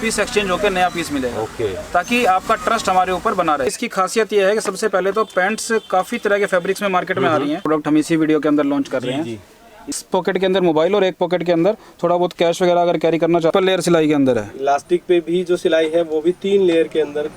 Piece exchange होकर नया piece मिलेगा। ओके। ताकि आपका ट्रस्ट हमारे ऊपर बना रहे। इसकी खासियत ये है कि सबसे पहले तो पैंट्स काफ़ी तरह के फैब्रिक्स में मार्केट में आ रही हैं। प्रोडक्ट हम इसी वीडियो के अंदर लॉन्च कर रहे हैं। इस पॉकेट के अंदर मोबाइल और एक पॉकेट के अंदर थोड़ा बहुत कैश वगैरह अगर कैरी करना चाहते हैं, लेयर सिलाई के अंदर है। इलास्टिक पे भी जो सिलाई है वो भी 3 लेयर के अंदर।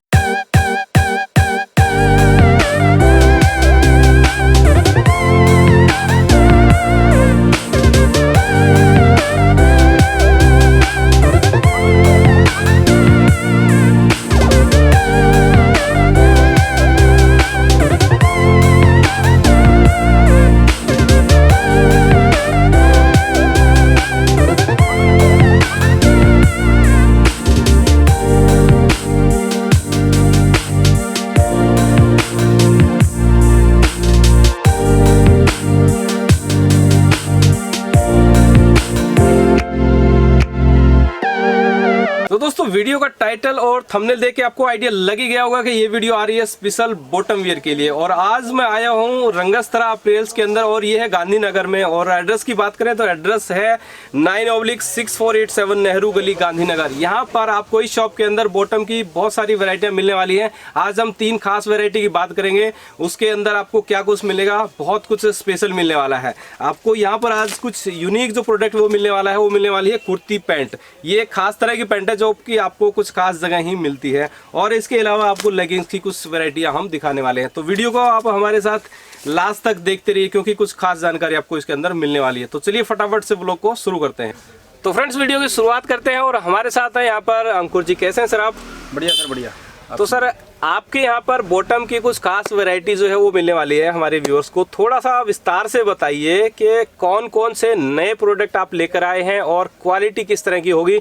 दोस्तों वीडियो का टाइटल और थंबनेल देख के आपको आइडिया लग ही गया होगा कि ये वीडियो आ रही है स्पेशल बॉटम वियर के लिए। और आज मैं आया हूँ रंगस्तरा अप्रैल्स के अंदर और ये है गांधीनगर में। और एड्रेस की बात करें तो एड्रेस है 9/6487 नेहरू गली गांधीनगर। यहाँ पर आपको इस शॉप के अंदर बॉटम की बहुत सारी वैरायटियाँ मिलने वाली हैं। आज हम 3 खास वैरायटी की बात करेंगे। उसके अंदर आपको क्या कुछ मिलेगा, बहुत कुछ स्पेशल मिलने वाला है आपको। यहाँ पर आज कुछ यूनिक जो प्रोडक्ट वो मिलने वाला है, वो मिलने वाली है कुर्ती पैंट। ये खास तरह की पैंट है जो कि आपको कुछ खास जगह ही मिलती है। और इसके अलावा आपको लेगिंग्स की कुछ वैरायटियां हम दिखाने वाले हैं। तो वीडियो को आप हमारे साथ लास्ट तक देखते रहिए क्योंकि कुछ खास जानकारी आपको इसके अंदर मिलने वाली है। तो चलिए फटाफट से व्लॉग को शुरू करते हैं। तो फ्रेंड्स वीडियो की शुरुआत करते हैं और हमारे साथ है यहाँ पर अंकुर जी। कैसे हैं सर आप? बढ़िया सर, बढ़िया। तो सर आपके यहाँ पर बॉटम की कुछ खास वैरायटी जो है वो मिलने वाली है हमारे व्यूअर्स को। थोड़ा सा विस्तार से बताइए कि कौन कौन से नए प्रोडक्ट आप लेकर आए हैं और क्वालिटी किस तरह की होगी,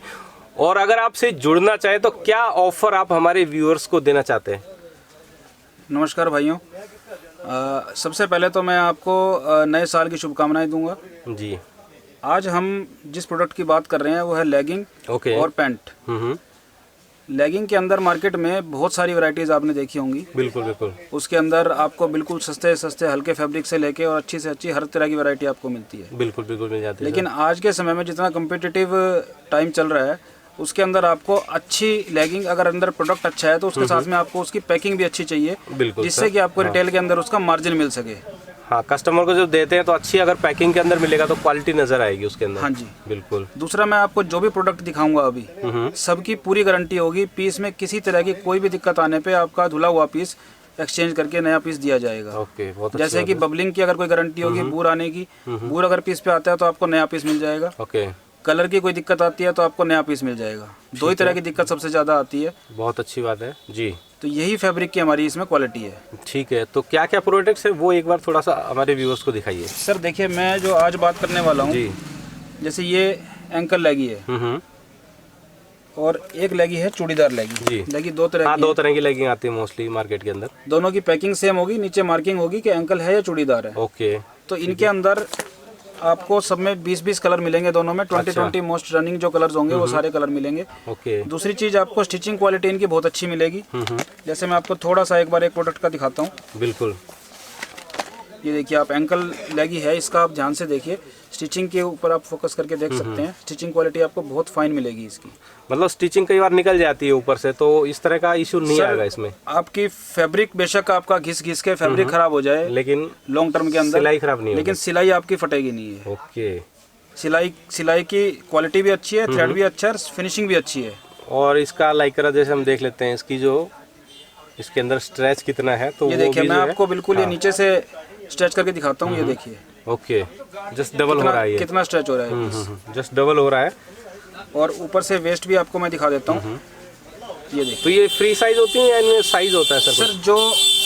और अगर आपसे जुड़ना चाहे तो क्या ऑफर आप हमारे व्यूअर्स को देना चाहते हैं? नमस्कार भाइयों, सबसे पहले तो मैं आपको नए साल की शुभकामनाएं दूंगा जी। आज हम जिस प्रोडक्ट की बात कर रहे हैं वो है लेगिंग और पैंट। लेगिंग के अंदर मार्केट में बहुत सारी वैरायटीज आपने देखी होंगी। बिल्कुल बिल्कुल। उसके अंदर आपको बिल्कुल सस्ते सस्ते हल्के फैब्रिक से लेके और अच्छी से अच्छी हर तरह की वैरायटी आपको मिलती है। बिल्कुल बिल्कुल मिल जाती है। लेकिन आज के समय में जितना कम्पिटिटिव टाइम चल रहा है उसके अंदर आपको अच्छी लेगिंग, अगर अंदर प्रोडक्ट अच्छा है तो उसके साथ में आपको उसकी पैकिंग भी अच्छी चाहिए, जिससे कि आपको रिटेल के अंदर उसका मार्जिन मिल सके। हाँ, कस्टमर को जो देते हैं तो अच्छी अगर पैकिंग के अंदर मिलेगा तो क्वालिटी नजर आएगी उसके अंदर। हाँ जी, बिल्कुल। दूसरा, मैं आपको जो भी प्रोडक्ट दिखाऊंगा अभी सबकी पूरी गारंटी होगी। पीस में किसी तरह की कोई भी दिक्कत आने पे आपका धुला हुआ पीस एक्सचेंज करके नया पीस दिया जाएगा। ओके, बहुत जैसे कि बबलिंग की अगर कोई गारंटी होगी, बूर आने की, बूर अगर पीस पे आता है तो आपको नया पीस मिल जाएगा। ओके। कलर की कोई दिक्कत आती है तो आपको नया पीस मिल जाएगा। 2 ही तरह की दिक्कत सबसे ज्यादा आती है। बहुत अच्छी बात है जी। तो यही फैब्रिक की हमारी इसमें क्वालिटी है। ठीक है, तो क्या क्या प्रोडक्ट्स है वो एक बार थोड़ा सा हमारे व्यूअर्स को दिखाइए। सर देखिए, मैं जो आज बात करने वाला हूँ जी, जैसे ये एंकल लेगी है और एक लेगी है चूड़ीदार लेगी। जी। लेगी 2 तरह की। 2 तरह की लेगिंग आती है मोस्टली मार्केट के अंदर। दोनों की पैकिंग सेम होगी, नीचे मार्किंग होगी कि एंकल है या चूड़ीदार है। ओके। तो इनके अंदर आपको सब में 20-20 कलर मिलेंगे। दोनों में 20-20 मोस्ट रनिंग जो कलर्स होंगे वो सारे कलर मिलेंगे। ओके। दूसरी चीज, आपको स्टिचिंग क्वालिटी इनकी बहुत अच्छी मिलेगी। जैसे मैं आपको थोड़ा सा एक बार एक प्रोडक्ट का दिखाता हूँ। बिल्कुल। ये देखिए, आप एंकल लेगी है, इसका आप ध्यान से देखिए। स्टिचिंग के ऊपर आप फोकस करके देख सकते हैं। स्टिचिंग क्वालिटी आपको बहुत फाइन मिलेगी इसकी। मतलब स्टिचिंग कई बार निकल जाती है ऊपर से, तो इस तरह का इशू नहीं आएगा इसमें। आपकी फैब्रिक बेशक आपका घिस के फैब्रिक खराब हो जाए, लेकिन लॉन्ग टर्म के अंदर सिलाई खराब नहीं होगी। लेकिन सिलाई आपकी फटेगी नहीं है। ओके। सिलाई की क्वालिटी भी अच्छी है, थ्रेड भी अच्छा है, फिनिशिंग भी अच्छी है। और इसका लाइक्रा जैसे हम देख लेते हैं, इसकी जो इसके अंदर स्ट्रेच कितना है तो ये देखिए, मैं आपको बिल्कुल ये नीचे से स्ट्रेच करके दिखाता हूँ। ये देखिए, ओके, जस्ट डबल हो रहा है। कितना स्ट्रेच हो रहा है, जस्ट डबल हो रहा है। और ऊपर से वेस्ट भी आपको मैं दिखा देता हूँ। ये देखिए, तो ये फ्री साइज होती है या इनमें साइज होता है? सर जो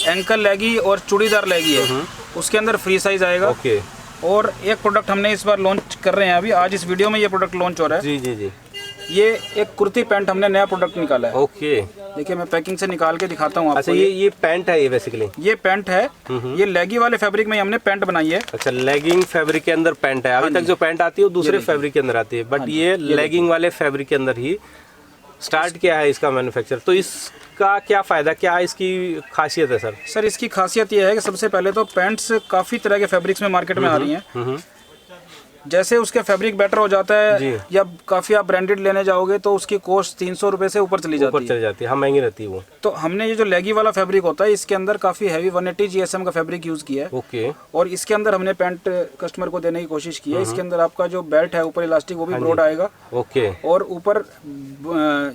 एंकल लेगी और चूड़ीदार लेगी है उसके अंदर फ्री साइज आएगा। ओके। और एक प्रोडक्ट हमने इस बार लॉन्च कर रहे हैं अभी, आज इस वीडियो में ये प्रोडक्ट लॉन्च हो रहा है। जी जी जी। ये एक कुर्ती पैंट हमने नया प्रोडक्ट निकाला है। ओके। देखिए, मैं पैकिंग से निकाल के दिखाता हूँ आपको। अच्छा, ये पैंट है, ये बेसिकली ये पैंट है। ये लेगी वाले फैब्रिक में हमने पैंट बनाई है। अच्छा, लेगिंग फैब्रिक के अंदर पैंट है। अभी तक जो पैंट आती है वो दूसरे फैब्रिक के अंदर आती है, बट ये लेगिंग वाले फैब्रिक के अंदर ही स्टार्ट किया है इसका मैन्युफैक्चर। तो इसका क्या फ़ायदा, क्या इसकी खासियत है सर? सर इसकी खासियत ये है कि सबसे पहले तो पैंट्स काफ़ी तरह के फैब्रिक्स में मार्केट में आ रही हैं। जैसे उसके फैब्रिक बेटर हो जाता है या काफी आप ब्रांडेड लेने जाओगे तो उसकी कॉस्ट 300 रुपए से ऊपर चली जाती है। हाँ, महंगी रहती है वो। तो हमने ये जो लेगी वाला फैब्रिक होता है इसके अंदर काफी हैवी 180 GSM का फैब्रिक यूज किया है। ओके। और इसके अंदर हमने पैंट कस्टमर को देने की कोशिश की है। इसके अंदर आपका जो बेल्ट है ऊपर इलास्टिक वो भी ब्रॉड आएगा। ओके। और ऊपर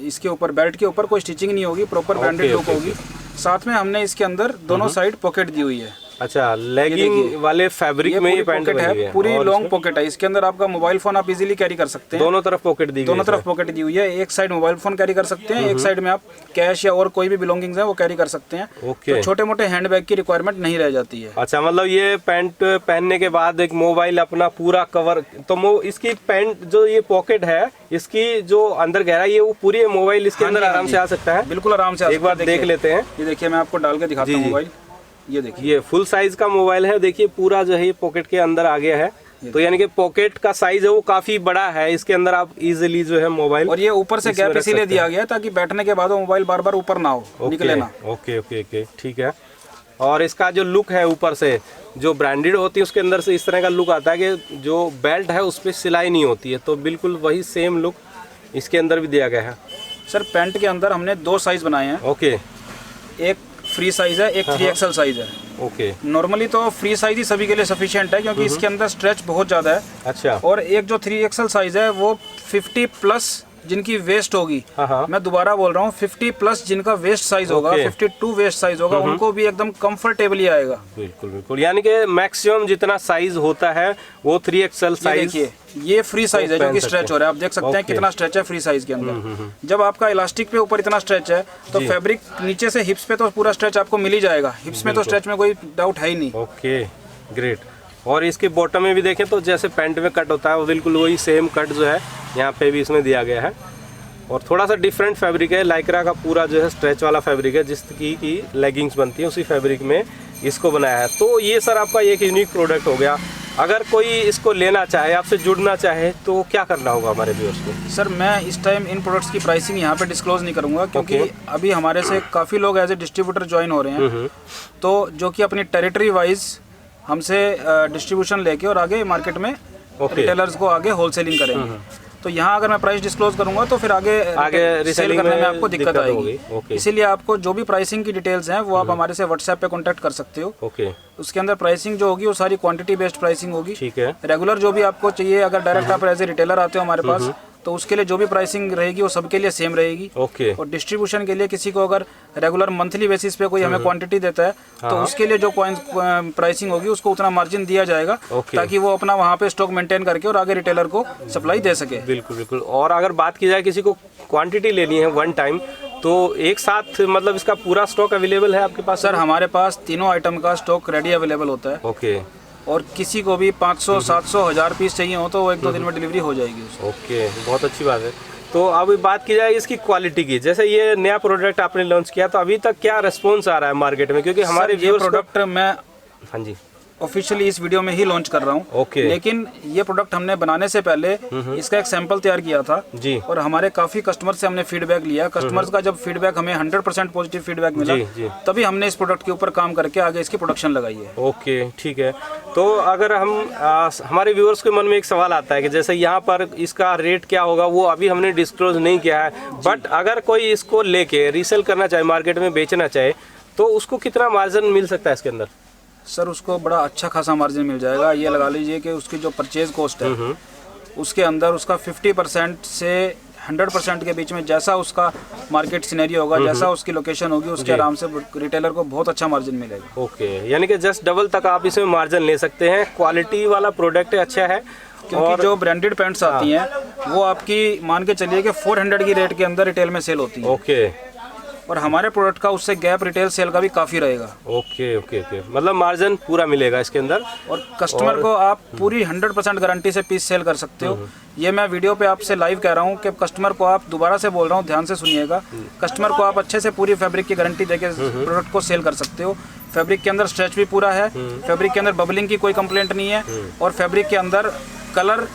इसके ऊपर बेल्ट के ऊपर कोई स्टिचिंग नहीं होगी, प्रॉपर ब्रांडेड लुक होगी। साथ में हमने इसके अंदर दोनों साइड पॉकेट दी हुई है। अच्छा, लेगिंग वाले फैब्रिक में ये पैंट पॉकेट है, पूरी लॉन्ग पॉकेट है। इसके अंदर आपका मोबाइल फोन आप इजीली कैरी कर सकते हैं। दोनों तरफ पॉकेट दी दोनों तरफ पॉकेट दी हुई है। एक साइड मोबाइल फोन कैरी कर सकते हैं, एक साइड में आप कैश या और कोई भी बिलोंगिंग्स है वो कैरी कर सकते हैं। ओके। तो छोटे मोटे हैंड बैग की रिक्वायरमेंट नहीं रह जाती है। अच्छा, मतलब ये पैंट पहनने के बाद एक मोबाइल अपना पूरा कवर, तो इसकी पैंट जो ये पॉकेट है इसकी जो अंदर गहराई है वो पूरी मोबाइल इसके अंदर आराम से आ सकता है। बिल्कुल आराम से। एक बार देख लेते हैं। ये देखिए, मैं आपको डाल के दिखाता हूँ मोबाइल। ये देखिए, ये फुल साइज का मोबाइल है। देखिए पूरा जो है पॉकेट के अंदर आ गया है। तो यानी कि पॉकेट का साइज है वो काफी बड़ा है। इसके अंदर आप इजीली जो है मोबाइल, और ये ऊपर से गैप इसीलिए दिया गया है ताकि बैठने के बाद वो मोबाइल बार बार ऊपर ना हो, निकले ना। ओके ओके ओके, ठीक है। और इसका जो लुक है ऊपर से जो ब्रांडेड होती है उसके अंदर से इस तरह का लुक आता है कि जो बेल्ट है उस पर सिलाई नहीं होती है, तो बिल्कुल वही सेम लुक इसके अंदर भी दिया गया है। सर पैंट के अंदर हमने 2 साइज बनाए हैं। ओके। एक फ्री साइज है, एक 3XL साइज है। ओके। नॉर्मली तो फ्री साइज ही सभी के लिए सफिशिएंट है क्योंकि इसके अंदर स्ट्रेच बहुत ज्यादा है। अच्छा। और एक जो 3XL साइज है वो 50+ जिनकी वेस्ट होगी, मैं दोबारा बोल रहा हूँ 50+ जिनका वेस्ट साइज होगा, 52 वेस्ट साइज होगा, उनको भी एकदम कंफर्टेबली आएगा। बिल्कुल बिल्कुल, यानी कि मैक्सिमम जितना साइज होता है वो 3XL साइज। देखिए ये फ्री साइज है जो कि स्ट्रेच हो रहा है। आप देख सकते हैं कितना स्ट्रेच है फ्री साइज के अंदर। जब आपका इलास्टिक पे ऊपर इतना स्ट्रेच है तो फैब्रिक नीचे से हिप्स पे तो पूरा स्ट्रेच आपको मिल ही जाएगा। हिप्स में तो स्ट्रेच में कोई डाउट है ही नहीं। Okay, great. और इसके बॉटम में भी देखें तो जैसे पैंट में कट होता है वो बिल्कुल वही सेम कट जो है यहाँ पे भी इसमें दिया गया है। और थोड़ा सा डिफरेंट फैब्रिक है, लाइक्रा का पूरा जो है स्ट्रेच वाला फैब्रिक है जिसकी की लेगिंग्स बनती है, उसी फैब्रिक में इसको बनाया है। तो ये सर आपका एक यूनिक प्रोडक्ट हो गया। अगर कोई इसको लेना चाहे, आपसे जुड़ना चाहे तो क्या करना होगा हमारे व्यूअर्स को? सर मैं इस टाइम इन प्रोडक्ट्स की प्राइसिंग यहाँ पे डिस्क्लोज नहीं करूँगा क्योंकि अभी हमारे से काफ़ी लोग एज ए डिस्ट्रीब्यूटर ज्वाइन हो रहे हैं, तो जो कि अपनी टेरिटरी वाइज हमसे डिस्ट्रीब्यूशन लेके और आगे मार्केट में रिटेलर्स को आगे होलसेलिंग करेंगे। तो यहाँ अगर मैं प्राइस डिस्क्लोज करूंगा तो फिर आगे सेल करने में आपको दिक्कत आएगी। इसीलिए आपको जो भी प्राइसिंग की डिटेल्स हैं वो आप हमारे से व्हाट्सएप पे कांटेक्ट कर सकते हो। ओके। उसके अंदर प्राइसिंग जो होगी वो सारी क्वांटिटी बेस्ड प्राइसिंग होगी। ठीक है। रेगुलर जो भी आपको चाहिए, अगर डायरेक्ट आप एज ए रिटेलर आते हो हमारे पास तो उसके लिए जो भी प्राइसिंग रहेगी वो सबके लिए सेम रहेगी। ओके। और डिस्ट्रीब्यूशन के लिए किसी को अगर रेगुलर मंथली बेसिस पे कोई हमें क्वांटिटी देता है तो उसके लिए जो प्राइसिंग होगी उसको उतना मार्जिन दिया जाएगा ताकि वो अपना वहाँ पे स्टॉक मेंटेन करके और आगे रिटेलर को सप्लाई दे सके। बिल्कुल बिल्कुल। और अगर बात की जाए किसी को क्वांटिटी लेनी है वन टाइम तो एक साथ मतलब इसका पूरा स्टॉक अवेलेबल है आपके पास? सर हमारे पास तीनों आइटम का स्टॉक रेडी अवेलेबल होता है। ओके। और किसी को भी 500, 700, 1000 पीस चाहिए हो तो वो 1-2 दिन में डिलीवरी हो जाएगी उसको। ओके, बहुत अच्छी बात है। तो अब बात की जाए इसकी क्वालिटी की, जैसे ये नया प्रोडक्ट आपने लॉन्च किया तो अभी तक क्या रिस्पॉन्स आ रहा है मार्केट में? क्योंकि हमारे ये प्रोडक्ट मैं हाँ जी ऑफिशियली इस वीडियो में ही लॉन्च कर रहा हूँ। ओके। लेकिन ये प्रोडक्ट हमने बनाने से पहले इसका एक सैंपल तैयार किया था जी। और हमारे काफी कस्टमर से हमने फीडबैक लिया। कस्टमर्स का जब फीडबैक हमें 100% पॉजिटिव फीडबैक मिला जी। तभी हमने इस प्रोडक्ट के ऊपर काम करके आगे इसकी प्रोडक्शन लगाई है। ओके, ठीक है। तो अगर हम हमारे व्यूअर्स के मन में एक सवाल आता है कि जैसे यहाँ पर इसका रेट क्या होगा, वो अभी हमने डिस्क्लोज नहीं किया है, बट अगर कोई इसको लेके रीसेल करना चाहे, मार्केट में बेचना चाहे तो उसको कितना मार्जिन मिल सकता है इसके अंदर? सर उसको बड़ा अच्छा खासा मार्जिन मिल जाएगा। ये लगा लीजिए कि उसकी जो परचेज कॉस्ट है उसके अंदर उसका 50% से 100% के बीच में जैसा उसका मार्केट सिनेरियो होगा, जैसा उसकी लोकेशन होगी, उसके आराम से रिटेलर को बहुत अच्छा मार्जिन मिलेगा। ओके, यानी कि जस्ट डबल तक आप इसमें मार्जिन ले सकते हैं। क्वालिटी वाला प्रोडक्ट अच्छा है क्योंकि जो ब्रांडेड पैंट्स आती हैं वो आपकी मान के चलिए कि 400 की रेट के अंदर रिटेल में सेल होती है। ओके। और हमारे प्रोडक्ट का उससे गैप रिटेल सेल का भी काफ़ी रहेगा। ओके ओके ओके, मतलब मार्जिन पूरा मिलेगा इसके अंदर और कस्टमर को आप पूरी 100% गारंटी से पीस सेल कर सकते हो। ये मैं वीडियो पे आपसे लाइव कह रहा हूँ कि कस्टमर को आप, दोबारा से बोल रहा हूँ, ध्यान से सुनिएगा, कस्टमर को आप अच्छे से पूरी फैब्रिक की गारंटी देके प्रोडक्ट को सेल कर सकते हो। फैब्रिक के अंदर स्ट्रेच भी पूरा है, फैब्रिक के अंदर बबलिंग की कोई कंप्लेंट नहीं है और फैब्रिक के अंदर कलर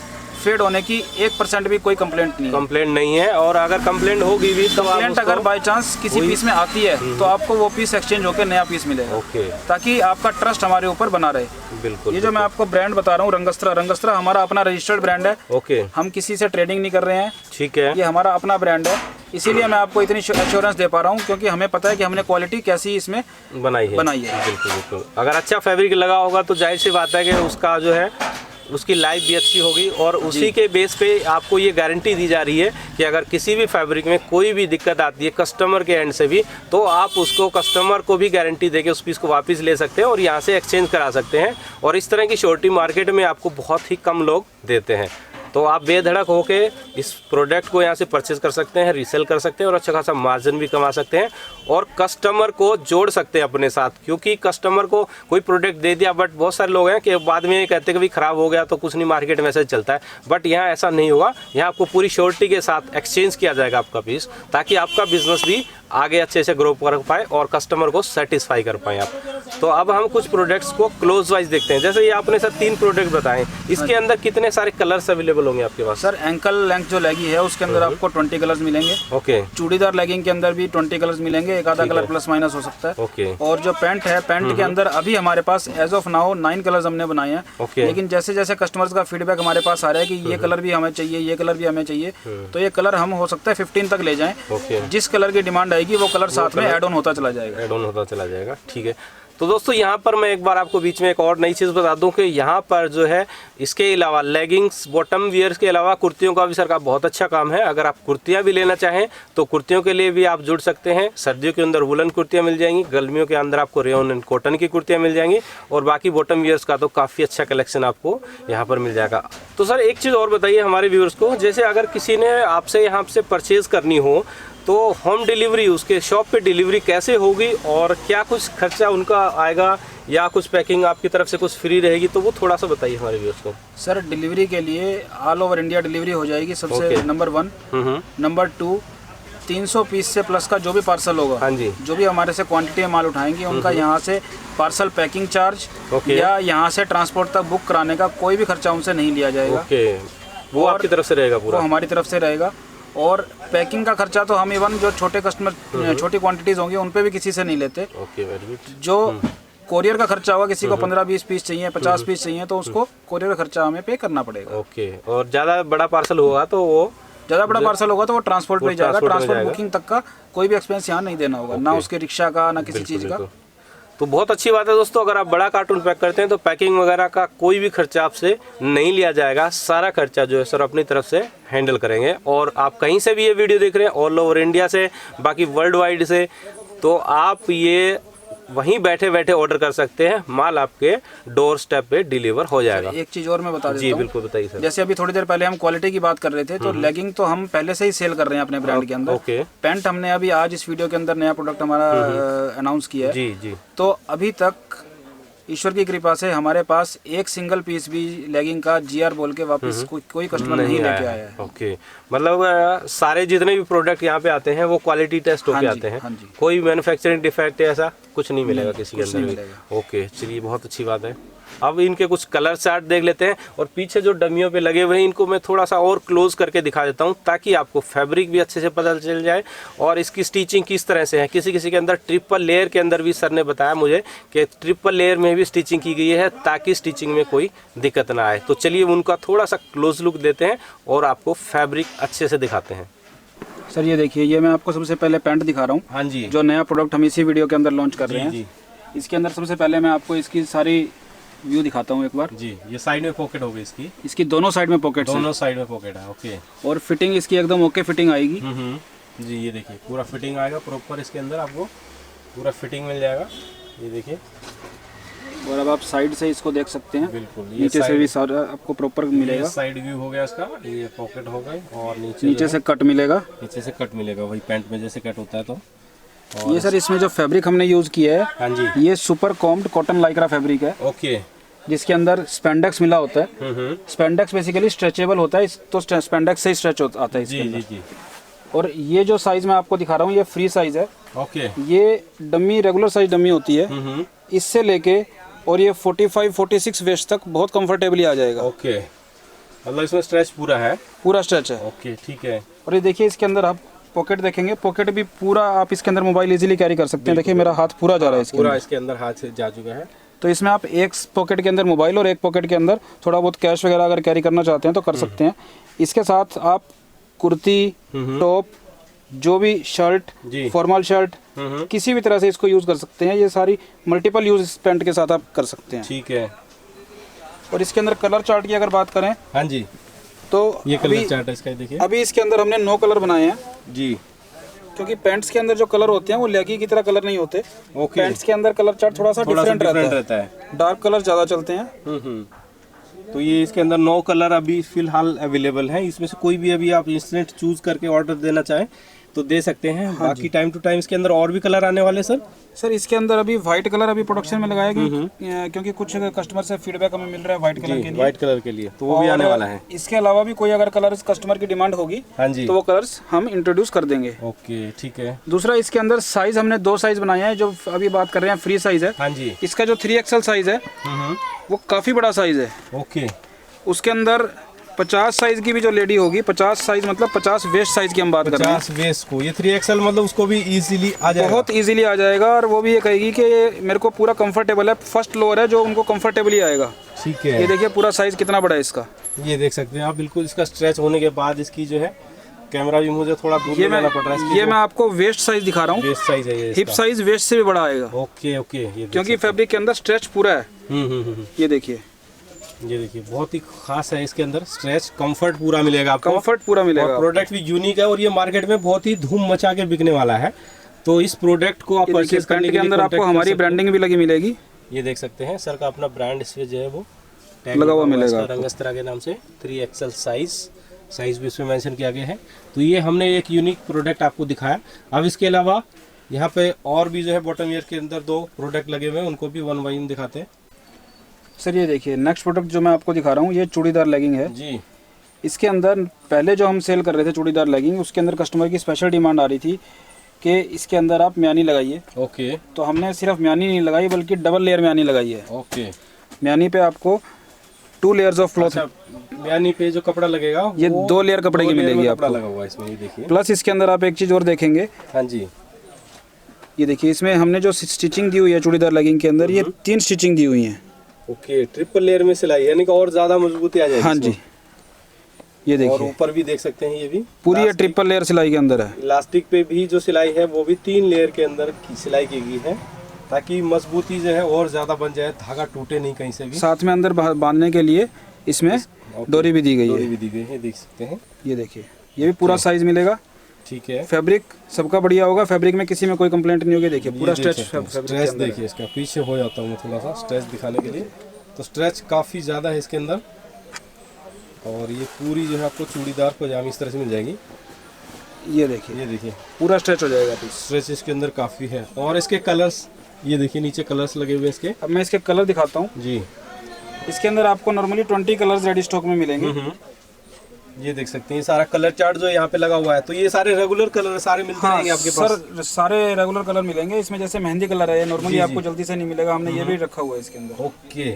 फेड होने की 1% भी कोई कंप्लेंट नहीं है। कंप्लेंट नहीं है, और अगर कंप्लेंट होगी भी तो कंप्लेंट अगर बाय चांस किसी पीस में आती है तो आपको वो पीस एक्सचेंज होकर नया पीस मिलेगा। ओके, ताकि आपका ट्रस्ट हमारे ऊपर बना रहे। बिल्कुल। ये जो मैं आपको ब्रांड बता रहा हूँ रंगस्त्रा हमारा अपना रजिस्टर्ड ब्रांड है। ओके, हम किसी से ट्रेडिंग नहीं कर रहे हैं। ठीक है, ये हमारा अपना ब्रांड है, इसीलिए मैं आपको इतनी एश्योरेंस दे पा रहा हूँ, क्योंकि हमें पता है कि हमने क्वालिटी कैसी इसमें बनाई है। बिल्कुल बिल्कुल। अगर अच्छा फैब्रिक लगा होगा तो जाहिर सी बात है कि उसका जो है उसकी लाइफ भी अच्छी होगी, और उसी के बेस पे आपको ये गारंटी दी जा रही है कि अगर किसी भी फैब्रिक में कोई भी दिक्कत आती है कस्टमर के एंड से भी, तो आप उसको कस्टमर को भी गारंटी देके उस पीस को वापस ले सकते हैं और यहाँ से एक्सचेंज करा सकते हैं। और इस तरह की श्योरिटी मार्केट में आपको बहुत ही कम लोग देते हैं। तो आप बेधड़क होके इस प्रोडक्ट को यहाँ से परचेज कर सकते हैं, रीसेल कर सकते हैं और अच्छा खासा मार्जिन भी कमा सकते हैं और कस्टमर को जोड़ सकते हैं अपने साथ। क्योंकि कस्टमर को कोई प्रोडक्ट दे दिया, बट बहुत सारे लोग हैं कि बाद में ये कहते हैं कि भाई ख़राब हो गया तो कुछ नहीं, मार्केट में ऐसे चलता है। बट यहाँ ऐसा नहीं होगा, यहाँ आपको पूरी श्योरिटी के साथ एक्सचेंज किया जाएगा आपका पीस, ताकि आपका बिजनेस भी आगे अच्छे से ग्रो कर पाए और कस्टमर को सेटिस्फाई कर पाए आप। तो अब हम कुछ प्रोडक्ट्स को क्लोज वाइज देखते हैं। जैसे ये आपने सर 3 प्रोडक्ट बताएं, इसके अंदर कितने सारे कलर्स अवेलेबल होंगे आपके पास? सर एंकल लेंथ जो लेगी है उसके अंदर आपको 20 कलर्स मिलेंगे। ओके, चूड़ीदार लेगिंग के अंदर भी 20 कलर्स मिलेंगे, एक आधा कलर प्लस माइनस हो सकता है। ओके, और जो पैंट है, पैंट के अंदर अभी हमारे पास एज ऑफ नाउ 9 कलर्स हमने बनाए हैं। ओके, लेकिन जैसे जैसे कस्टमर्स का फीडबैक हमारे पास आ रहा है कि ये कलर भी हमें चाहिए, ये कलर भी हमें चाहिए, तो ये कलर हम हो सकता है 15 तक ले जाएं। ओके, जिस कलर की डिमांड आएगी वो कलर साथ में ऐड ऑन होता चला जाएगा। ऐड ऑन होता चला जाएगा, ठीक है। तो दोस्तों यहाँ पर मैं एक बार आपको बीच में एक और नई चीज़ बता दूं कि यहाँ पर जो है इसके अलावा लेगिंग्स, बॉटम वियर्स के अलावा कुर्तियों का भी सर का बहुत अच्छा काम है। अगर आप कुर्तियाँ भी लेना चाहें तो कुर्तियों के लिए भी आप जुड़ सकते हैं। सर्दियों के अंदर वुलन कुर्तियाँ मिल जाएंगी, गर्मियों के अंदर आपको रेयन एंड कॉटन की कुर्तियाँ मिल जाएंगी, और बाकी बॉटम वियर्स का तो काफ़ी अच्छा कलेक्शन आपको यहाँ पर मिल जाएगा। तो सर एक चीज़ और बताइए हमारे व्यूअर्स को, जैसे अगर किसी ने आपसे यहाँ से परचेज़ करनी हो तो होम डिलीवरी, उसके शॉप पे डिलीवरी कैसे होगी और क्या कुछ खर्चा उनका आएगा या कुछ पैकिंग आपकी तरफ से कुछ फ्री रहेगी, तो वो थोड़ा सा बताइए हमारे व्यूअर्स को। सर डिलीवरी के लिए ऑल ओवर इंडिया डिलीवरी हो जाएगी, सबसे नंबर 1। नंबर 2, 300 पीस से प्लस का जो भी पार्सल होगा, हाँ जी, जो भी हमारे से क्वांटिटी में माल उठाएंगे उनका यहाँ से पार्सल पैकिंग चार्ज या यहाँ से ट्रांसपोर्ट तक बुक कराने का कोई भी खर्चा उनसे नहीं लिया जाएगा। वो आपकी तरफ से रहेगा पूरा? वो हमारी तरफ से रहेगा। और पैकिंग का खर्चा तो हम इवन जो छोटे कस्टमर छोटी क्वांटिटीज होंगी उन पे भी किसी से नहीं लेते। Okay, very good. जो कोरियर का खर्चा होगा, किसी को 15-20 पीस चाहिए, 50 पीस चाहिए, तो उसको कोरियर का खर्चा हमें पे करना पड़ेगा। ओके, और ज़्यादा बड़ा पार्सल होगा तो वो ट्रांसपोर्ट पे जाएगा। ट्रांसपोर्ट बुकिंग तक का कोई भी एक्सपेंस यहाँ नहीं देना होगा, ना उसके रिक्शा का, ना किसी चीज़ का। तो बहुत अच्छी बात है दोस्तों, अगर आप बड़ा कार्टून पैक करते हैं तो पैकिंग वगैरह का कोई भी खर्चा आपसे नहीं लिया जाएगा। सारा खर्चा जो है सर अपनी तरफ से हैंडल करेंगे। और आप कहीं से भी ये वीडियो देख रहे हैं, ऑल ओवर इंडिया से, बाकी वर्ल्ड वाइड से, तो आप ये वहीं बैठे बैठे ऑर्डर कर सकते हैं, माल आपके डोर स्टेप पे डिलीवर हो जाएगा। एक चीज और मैं बता देता हूं। जी बिल्कुल बताइए सर। जैसे अभी थोड़ी देर पहले हम क्वालिटी की बात कर रहे थे, तो लेगिंग तो हम पहले से ही सेल कर रहे हैं अपने ब्रांड के अंदर। ओके, पैंट हमने अभी आज इस वीडियो के अंदर नया प्रोडक्ट हमारा अनाउंस किया है। जी जी। तो अभी तक ईश्वर की कृपा से हमारे पास एक सिंगल पीस भी लेगिंग का GR बोल के वापस कोई कस्टमर नहीं लेके आया है। ओके, मतलब सारे जितने भी प्रोडक्ट यहाँ पे आते हैं वो क्वालिटी टेस्ट होके आते हैं। हाँ जी। कोई मैन्युफैक्चरिंग डिफेक्ट ऐसा कुछ नहीं मिलेगा किसी के कुछ अंदर नहीं भी। ओके, चलिए बहुत अच्छी बात है। अब इनके कुछ कलर चार्ट देख लेते हैं, और पीछे जो डमियों पे लगे हुए हैं इनको मैं थोड़ा सा और क्लोज करके दिखा देता हूं, ताकि आपको फैब्रिक भी अच्छे से पता चल जाए और इसकी स्टिचिंग किस तरह से है। किसी किसी के अंदर ट्रिपल लेयर के अंदर भी सर ने बताया मुझे कि ट्रिपल लेयर में भी स्टिचिंग की गई है, ताकि स्टिचिंग में कोई दिक्कत ना आए। तो चलिए उनका थोड़ा सा क्लोज लुक देते हैं और आपको फैब्रिक अच्छे से दिखाते हैं। सर ये देखिए, ये मैं आपको सबसे पहले पैंट दिखा रहा हूँ। हाँ जी, जो नया प्रोडक्ट हम इसी वीडियो के अंदर लॉन्च कर रहे हैं। इसके अंदर सबसे पहले मैं आपको इसकी सारी व्यू दिखाता हूँ एक बार। जी, ये साइड में पॉकेट होगी इसकी दोनों साइड में पॉकेट, दोनों साइड में पॉकेट है। ओके, और फिटिंग इसकी एकदम ओके फिटिंग आएगी। जी, ये देखिए पूरा फिटिंग आएगा प्रॉपर, इसके अंदर आपको पूरा फिटिंग मिल जाएगा। ये देखिए, और अब आप साइड से इसको देख सकते हैं। बिल्कुल, नीचे से भी सारा आपको प्रॉपर मिलेगा। साइड व्यू हो गया इसका, ये पॉकेट हो गई, और नीचे से कट मिलेगा। नीचे से कट मिलेगा, वही पैंट में जैसे कट होता है। तो ये सर इसमें जो फैब्रिक हमने यूज किया है, हाँ जी, ये super combed cotton Lycra fabric है। ओके, जिसके अंदर स्पेंडेक्स मिला होता है। स्पेंडेक्स बेसिकली स्ट्रेचेबल होता है, तो स्पेंडेक्स से ही स्ट्रेच आता है इसके अंदर। जी। और ये जो साइज मैं आपको दिखा रहा हूँ, ये फ्री साइज है। ओके, ये डमी रेगुलर साइज डमी होती है, इससे लेके और ये 45-46 वेस्ट तक बहुत कंफर्टेबली आ जाएगा। ओके, मतलब इसमें स्ट्रेच पूरा है? पूरा स्ट्रेच है। ओके ठीक है। और ये देखिए इसके अंदर आप पॉकेट देखेंगे, पॉकेट भी पूरा, आप इसके अंदर मोबाइल इजीली कैरी कर सकते हैं। देखिए मेरा हाथ पूरा जा रहा है इसके पूरा अंदर। इसके अंदर हाथ से जा चुका है। तो इसमें आप एक पॉकेट के अंदर मोबाइल और एक पॉकेट के अंदर थोड़ा बहुत कैश वगैरह अगर कैरी करना चाहते हैं तो कर सकते हैं। इसके साथ आप कुर्ती, टॉप, जो भी शर्ट, फॉर्मल शर्ट, किसी भी तरह से इसको यूज़ कर सकते हैं। ये सारी मल्टीपल यूज इस पैंट के साथ आप कर सकते हैं। ठीक है। और इसके अंदर कलर चार्ट की अगर बात करें, हाँ जी, तो ये कलर चार्ट है इसका, देखिए। अभी इसके अंदर हमने 9 कलर बनाए हैं जी, क्योंकि पैंट्स के अंदर जो कलर होते हैं वो लेगी की तरह कलर नहीं होते। ओके। पैंट्स के अंदर कलर चार्ट थोड़ा सा डिफरेंट रहता है। डार्क कलर ज़्यादा चलते हैं। तो ये इसके अंदर 9 कलर अभी फिलहाल अवेलेबल हैं। इसमें से कोई भी अभी आप इंस्टेंट चूज करके ऑर्डर देना चाहें तो दे सकते हैं। बाकी टाइम टू टाइम इसके अंदर और भी कलर आने वाले सर? सर इसके अंदर अभी व्हाइट कलर अभी प्रोडक्शन में लगाया गया, क्योंकि कुछ कस्टमर से फीडबैक हमें मिल रहा है व्हाइट कलर के लिए। व्हाइट कलर के लिए तो वो भी आने वाला है। इसके अलावा भी कोई अगर कलर कस्टमर की डिमांड होगी, हाँ जी, तो वो कलर्स हम इंट्रोड्यूस कर देंगे। ओके ठीक है। दूसरा इसके अंदर साइज हमने 2 साइज बनाए हैं। जो अभी बात कर रहे हैं फ्री साइज है। हाँ जी। इसका जो 3XL साइज है वो काफी बड़ा साइज है। ओके। उसके अंदर 50 साइज की भी जो लेडी होगी, 50 साइज मतलब 50 वेस्ट साइज की हम बात कर रहे हैं। 50 वेस्ट को ये 3XL मतलब उसको भी इजीली आ जाएगा, बहुत इजीली आ जाएगा। और वो भी ये कहेगी कि मेरे को पूरा कंफर्टेबल है। फर्स्ट लोअर है जो उनको कंफर्टेबली आएगा। ठीक है। ये देखिए पूरा साइज कितना बड़ा है इसका। ये देख सकते हैं आप बिल्कुल। इसका स्ट्रेच होने के बाद इसकी जो है, कैमरा भी मुझे थोड़ा दूर ले जाना पड़ रहा है। ये मैं आपको वेस्ट साइज दिखा रहा हूँ। वेस्ट साइज है ये, हिप साइज वेस्ट से भी बड़ा आएगा। Okay okay. ये क्योंकि फैब्रिक के अंदर स्ट्रेच पूरा है। ये देखिए, ये देखिए बहुत ही खास है। इसके अंदर स्ट्रेच कंफर्ट पूरा मिलेगा आपको। कंफर्ट पूरा मिलेगा। प्रोडक्ट भी यूनिक है और ये मार्केट में बहुत ही धूम मचा के बिकने वाला है। तो इस प्रोडक्ट को आप परचेज करने के अंदर आपको हमारी ब्रांडिंग भी लगी मिलेगी। ये देख सकते हैं सर का अपना ब्रांड इसमें जो है वो लगा हुआ मिलेगा। रंगस्तरा के नाम से 3XL साइज भी इसमें मेंशन किया गया है। तो ये हमने एक यूनिक प्रोडक्ट आपको दिखाया। अब इसके अलावा यहाँ पे और भी जो है बॉटम वियर के अंदर 2 प्रोडक्ट लगे हुए हैं, उनको भी वन बाय वन दिखाते हैं। सर ये देखिए नेक्स्ट प्रोडक्ट जो मैं आपको दिखा रहा हूँ, ये चूड़ीदार लेगिंग है जी। इसके अंदर पहले जो हम सेल कर रहे थे चूड़ीदार लेगिंग, उसके अंदर कस्टमर की स्पेशल डिमांड आ रही थी कि इसके अंदर आप म्यानी लगाइए। ओके। तो हमने सिर्फ म्यानी नहीं लगाई बल्कि डबल लेयर म्यानी लगाई है। ओके। म्यानी पे आपको 2 लेयर्स ऑफ क्लॉथ। म्यानी पे जो कपड़ा लगेगा ये 2 लेयर कपड़े की मिलेगी आपको। लगा हुआ है इसमें, ये देखिए। प्लस इसके अंदर आप एक चीज़ और देखेंगे। हाँ जी। ये देखिए इसमें हमने जो स्टिचिंग दी हुई है चूड़ीदार लेगिंग के अंदर, ये 3 स्टिचिंग दी हुई है। ओके, ट्रिपल लेयर में सिलाई, यानी कि और ज्यादा मजबूती आ जाएगी। हाँ जी, ये देखिए। और ऊपर भी देख सकते हैं, ये भी पूरी ये ट्रिपल लेयर सिलाई के अंदर है। इलास्टिक पे भी जो सिलाई है वो भी 3 लेयर के अंदर की सिलाई की गई है, ताकि मजबूती जो है और ज्यादा बन जाए, धागा टूटे नहीं कहीं से भी। साथ में अंदर बांधने के लिए इसमें डोरी भी दी गई है। डोरी भी दी गई है, देख सकते हैं। ये देखिए, ये भी पूरा साइज मिलेगा। ठीक है। फैब्रिक सबका बढ़िया होगा, फैब्रिक में किसी में कोई कंप्लेंट नहीं होगी। देखिए पूरा स्ट्रेच स्ट्रेच देखिए इसका। पीछे हो जाता हूँ मैं थोड़ा सा स्ट्रेच दिखाने के लिए। तो स्ट्रेच काफ़ी ज़्यादा है इसके अंदर। और ये पूरी जो है आपको चूड़ीदार पजामी इस तरह से मिल जाएगी। ये देखिए पूरा स्ट्रेच हो जाएगा। स्ट्रेच इसके अंदर काफ़ी है। और इसके कलर्स, ये देखिए नीचे कलर्स लगे हुए इसके। अब मैं इसके कलर दिखाता हूँ जी। इसके अंदर आपको नॉर्मली 20 कलर्स रेडी स्टॉक में मिलेंगे। ये देख सकते हैं, ये सारा कलर चार्ट जो यहाँ पे लगा हुआ है। तो ये सारे रेगुलर कलर सारे मिलते रहेंगे आपके पास? सर सारे रेगुलर कलर मिलेंगे। इसमें जैसे मेहंदी कलर है, नॉर्मली आपको जल्दी से नहीं मिलेगा, हमने ये भी रखा हुआ है इसके अंदर। ओके।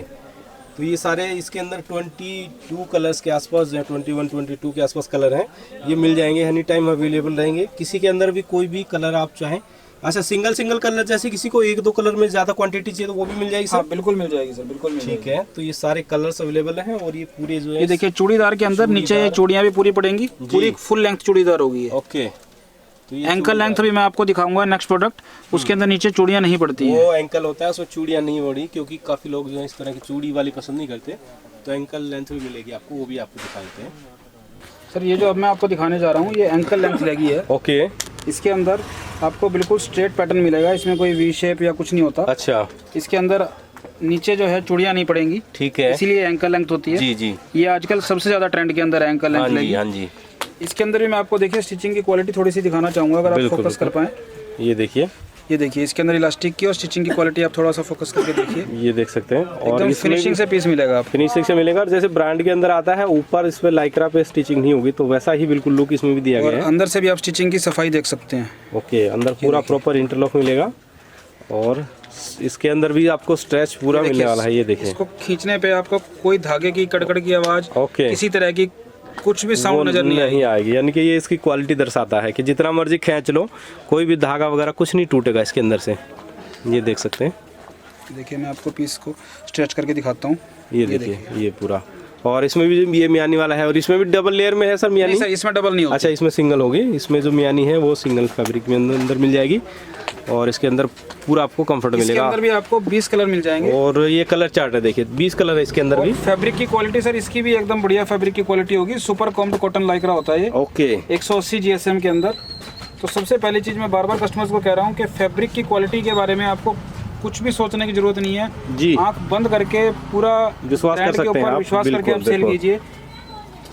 तो ये सारे इसके अंदर 22 कलर्स के आसपास जो है, 21-22 के आसपास कलर हैं, ये मिल जाएंगे, एनी टाइम अवेलेबल रहेंगे। किसी के अंदर भी कोई भी कलर आप चाहें। अच्छा, सिंगल कलर, जैसे किसी को 1-2 कलर में ज़्यादा क्वांटिटी चाहिए तो वो भी मिल जाएगी सर? हाँ बिल्कुल मिल जाएगी सर, बिल्कुल मिल जाएगी। ठीक है। तो ये सारे कलर्स अवेलेबल हैं। और ये पूरे जो है, ये देखिए चूड़ीदार के अंदर नीचे ये चूड़ियाँ भी पूरी पड़ेंगी, पूरी फुल लेंथ चूड़ीदार होगी। ओके। तो एंकल लेंथ भी मैं आपको दिखाऊंगा नेक्स्ट प्रोडक्ट। उसके अंदर नीचे चूड़ियाँ नहीं पड़ती हैं। वो एंकल होता है, उसमें चूड़ियाँ नहीं पड़ी, क्योंकि काफ़ी लोग जो है इस तरह की चूड़ी वाली पसंद नहीं करते। तो एंकल लेंथ भी मिलेगी आपको, वो भी आपको दिखा देते हैं। सर ये जो अब मैं आपको दिखाने जा रहा हूँ, ये एंकल लेंथ लेगी है। ओके। इसके अंदर आपको बिल्कुल स्ट्रेट पैटर्न मिलेगा, इसमें कोई वी शेप या कुछ नहीं होता। अच्छा। इसके अंदर नीचे जो है चूड़ियाँ नहीं पड़ेंगी। ठीक है। इसीलिए एंकल लेंथ होती है। जी जी। ये आजकल सबसे ज्यादा ट्रेंड के अंदर एंकल लेंथ लेगी। हाँ जी। इसके अंदर भी मैं आपको देखिए स्टिचिंग की क्वालिटी थोड़ी सी दिखाना चाहूंगा, अगर आप फोकस कर पाए। ये देखिए इसके अंदर इलास्टिक की और स्टिचिंग की क्वालिटी आप थोड़ा सा फोकस करके देखिए। ये देख सकते हैं। और एकदम फिनिशिंग से पीस मिलेगा आपको। फिनिशिंग से मिलेगा। और जैसे ब्रांड के अंदर आता है, ऊपर इस पे लाइक्रा पे स्टिचिंग नहीं होगी, तो वैसा ही बिल्कुल लुक इसमें भी दिया गया है। अंदर से भी आप स्टिचिंग की सफाई देख सकते हैं। ओके। अंदर पूरा प्रॉपर इंटरलॉक मिलेगा। और इसके अंदर भी आपको स्ट्रेच पूरा मिलने वाला है, ये देखिए। इसको खींचने पे आपको कोई धागे की कड़कड़ की आवाज, ओके, किसी तरह की कुछ भी साउंड नजर नहीं आएगी। यानी कि ये इसकी क्वालिटी दर्शाता है कि जितना मर्जी खींच लो, कोई भी धागा वगैरह कुछ नहीं टूटेगा इसके अंदर से। ये देख सकते हैं। देखिए मैं आपको पीस को स्ट्रेच करके दिखाता हूँ। ये देखिए, ये पूरा। और इसमें भी ये मियानी वाला है, और इसमें भी डबल लेयर में है सर मियानी? नहीं सर, इसमें डबल नहीं होती। अच्छा, इसमें सिंगल होगी। इसमें जो मियानी है वो सिंगल फैब्रिक में अंदर मिल जाएगी, और इसके अंदर पूरा आपको कंफर्ट मिलेगा। इसके अंदर भी आपको 20 कलर मिल जाएंगे, और ये कलर चार्ट है, देखिए 20 कलर है इसके अंदर भी। फैब्रिक की क्वालिटी सर इसकी भी एकदम बढ़िया फैब्रिक की क्वालिटी होगी। सुपर कॉम्ड कॉटन लाइक्रा होता है ये। ओके, 180 GSM के अंदर। तो सबसे पहली चीज मैं बार बार कस्टमर्स को कह रहा हूँ कि फैब्रिक की क्वालिटी के बारे में आपको कुछ भी सोचने की जरूरत नहीं है जी। आंख बंद करके पूरा विश्वास कर सकते हैं आप, विश्वास करके आप सेल कीजिए।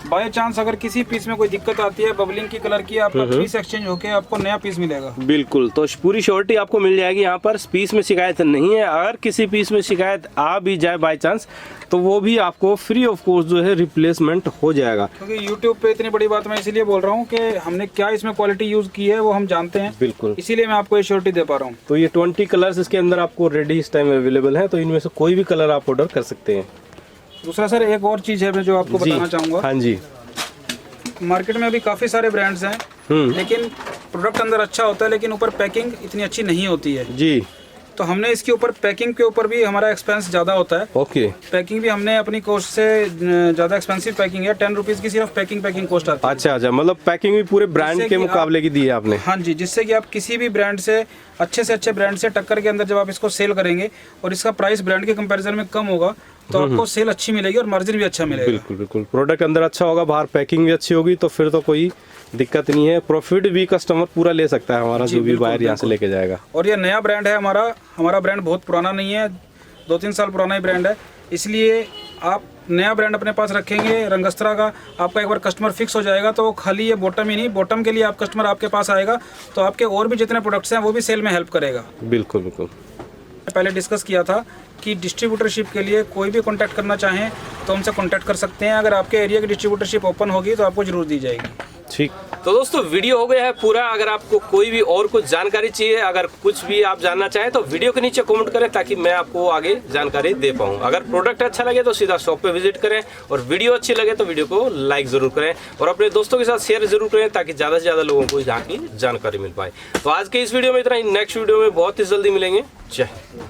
बाय चांस अगर किसी पीस में कोई दिक्कत आती है, बबलिंग की, कलर की, आपका पीस एक्सचेंज होके आपको नया पीस मिलेगा। बिल्कुल, तो पूरी श्योरिटी आपको मिल जाएगी यहाँ पर। पीस में शिकायत नहीं है। अगर किसी पीस में शिकायत आ भी जाए बाय चांस, तो वो भी आपको फ्री ऑफ कॉस्ट जो है रिप्लेसमेंट हो जाएगा। क्योंकि YouTube पे इतनी बड़ी बात मैं इसीलिए बोल रहा हूँ कि हमने क्या इसमें क्वालिटी यूज की है वो हम जानते हैं। बिल्कुल, इसीलिए मैं आपको ये श्योरिटी दे पा रहा हूँ। तो ये 20 कलर्स इसके अंदर आपको रेडी इस टाइम अवेलेबल है, तो इनमें से कोई भी कलर आप ऑर्डर कर सकते हैं। दूसरा सर एक और चीज है मैं जो आपको बताना चाहूँगा। हाँ जी, मार्केट में अभी काफ़ी सारे ब्रांड्स हैं, लेकिन प्रोडक्ट अंदर अच्छा होता है लेकिन ऊपर पैकिंग इतनी अच्छी नहीं होती है जी। तो हमने इसके ऊपर पैकिंग के ऊपर भी हमारा एक्सपेंस ज़्यादा होता है। ओके, पैकिंग भी हमने अपनी कॉस्ट से ज़्यादा एक्सपेंसिव पैकिंग है। 10 रुपीज़ की सिर्फ पैकिंग कॉस्ट आती है। अच्छा, मतलब पैकिंग भी पूरे ब्रांड के मुकाबले की दी है आपने? हाँ जी, जिससे कि आप किसी भी ब्रांड से अच्छे ब्रांड से टक्कर के अंदर जब आप इसको सेल करेंगे और इसका प्राइस ब्रांड के कंपैरिजन में कम होगा तो आपको सेल अच्छी मिलेगी और मार्जिन भी अच्छा मिलेगा। बिल्कुल बिल्कुल, प्रोडक्ट अंदर अच्छा होगा, बाहर पैकिंग भी अच्छी होगी, तो फिर तो कोई दिक्कत नहीं है। प्रॉफिट भी कस्टमर पूरा ले सकता है हमारा, जो भी बाहर यहाँ से लेके जाएगा। और ये नया ब्रांड है हमारा ब्रांड बहुत पुराना नहीं है, 2-3 साल पुराना ही ब्रांड है। इसलिए आप नया ब्रांड अपने पास रखेंगे रंगस्त्रा का, आपका एक बार कस्टमर फिक्स हो जाएगा तो खाली ये बॉटम ही नहीं, बॉटम के लिए आप कस्टमर आपके पास आएगा तो आपके और भी जितने प्रोडक्ट्स हैं वो भी सेल में हेल्प करेगा। बिल्कुल बिल्कुल। पहले डिस्कस किया था कि डिस्ट्रीब्यूटरशिप के लिए कोई भी कांटेक्ट करना चाहें तो हमसे कांटेक्ट कर सकते हैं। अगर आपके एरिया की डिस्ट्रीब्यूटरशिप ओपन होगी तो आपको जरूर दी जाएगी। ठीक, तो दोस्तों वीडियो हो गया है पूरा। अगर आपको कोई भी और कुछ जानकारी चाहिए, अगर कुछ भी आप जानना चाहें तो वीडियो के नीचे कमेंट करें ताकि मैं आपको आगे जानकारी दे पाऊँ। अगर प्रोडक्ट अच्छा लगे तो सीधा शॉप पे विजिट करें, और वीडियो अच्छी लगे तो वीडियो को लाइक जरूर करें और अपने दोस्तों के साथ शेयर जरूर करें ताकि ज़्यादा से ज़्यादा लोगों को यहाँ की जानकारी मिल पाए। तो आज के इस वीडियो में इतना ही, नेक्स्ट वीडियो में बहुत ही जल्दी मिलेंगे। जय हिंद।